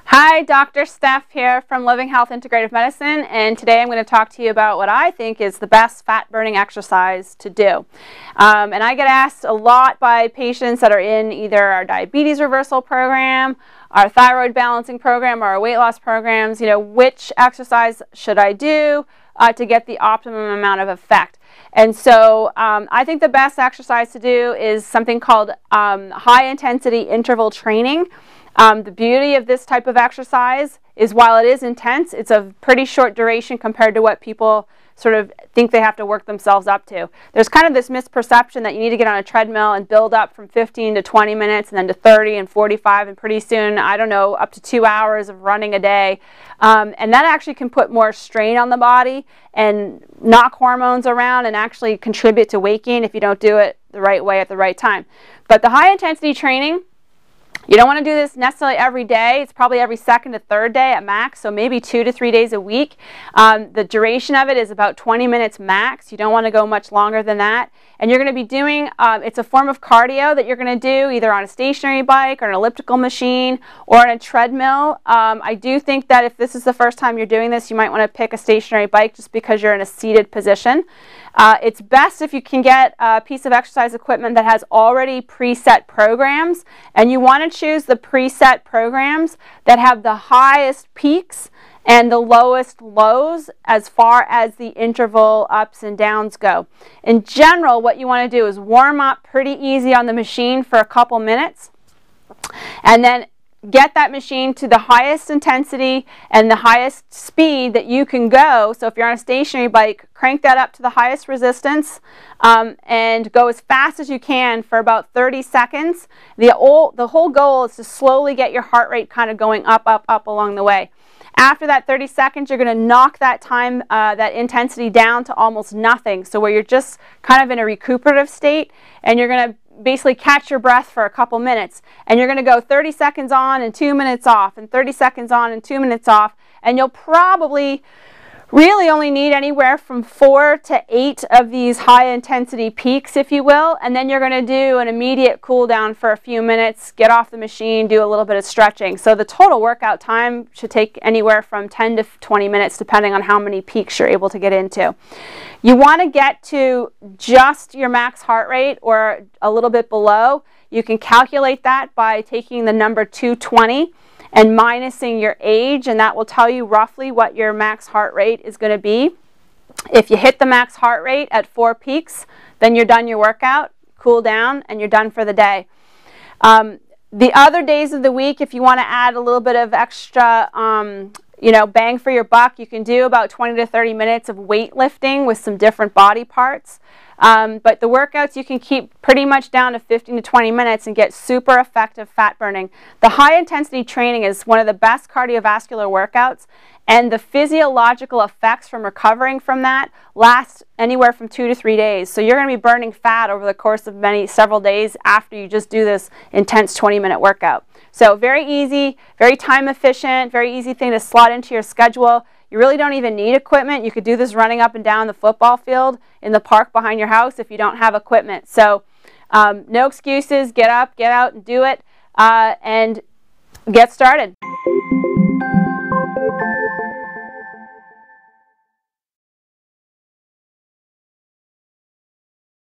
Hi, Dr. Steph here from Living Health Integrative Medicine, and today I'm going to talk to you about what I think is the best fat-burning exercise to do. And I get asked a lot by patients that are in either our diabetes reversal program, our thyroid balancing program, or our weight loss programs, which exercise should I do to get the optimum amount of effect. And so I think the best exercise to do is something called high-intensity interval training. The beauty of this type of exercise is while it is intense, it's a pretty short duration compared to what people sort of think they have to work themselves up to. There's kind of this misperception that you need to get on a treadmill and build up from 15 to 20 minutes and then to 30 and 45 and pretty soon, I don't know, up to 2 hours of running a day. And that actually can put more strain on the body and knock hormones around and actually contribute to weight gain if you don't do it the right way at the right time. But the high intensity training, you don't want to do this necessarily every day. It's probably every second to third day at max, so maybe 2 to 3 days a week. The duration of it is about 20 minutes max. You don't want to go much longer than that. And you're going to be doing, it's a form of cardio that you're going to do either on a stationary bike or an elliptical machine or on a treadmill. I do think that if this is the first time you're doing this, you might want to pick a stationary bike just because you're in a seated position. It's best if you can get a piece of exercise equipment that has already preset programs, and you want to choose the preset programs that have the highest peaks and the lowest lows as far as the interval ups and downs go. In general, what you want to do is warm up pretty easy on the machine for a couple minutes, and then get that machine to the highest intensity and the highest speed that you can go. So if you're on a stationary bike, crank that up to the highest resistance and go as fast as you can for about 30 seconds. The whole goal is to slowly get your heart rate kind of going up, up, up along the way. After that 30 seconds, you're going to knock that time, that intensity down to almost nothing. So where you're just kind of in a recuperative state, and you're going to basically catch your breath for a couple minutes. And you're going to go 30 seconds on and 2 minutes off, and 30 seconds on and 2 minutes off. And you'll probably really only need anywhere from 4 to 8 of these high intensity peaks, if you will, and then you're going to do an immediate cool down for a few minutes, get off the machine, do a little bit of stretching. So the total workout time should take anywhere from 10 to 20 minutes depending on how many peaks you're able to get into. You want to get to just your max heart rate or a little bit below. You can calculate that by taking the number 220 and minusing your age, and that will tell you roughly what your max heart rate is going to be. If you hit the max heart rate at 4 peaks, then you're done your workout, cool down, and you're done for the day. The other days of the week, if you want to add a little bit of extra bang for your buck, you can do about 20 to 30 minutes of weightlifting with some different body parts. But the workouts you can keep pretty much down to 15 to 20 minutes and get super effective fat burning. The high intensity training is one of the best cardiovascular workouts, and the physiological effects from recovering from that last anywhere from 2 to 3 days. So you're going to be burning fat over the course of several days after you just do this intense 20-minute workout. So very easy, very time efficient, very easy thing to slot into your schedule. You really don't even need equipment. You could do this running up and down the football field in the park behind your house if you don't have equipment. So no excuses. Get up, get out, and do it, and get started.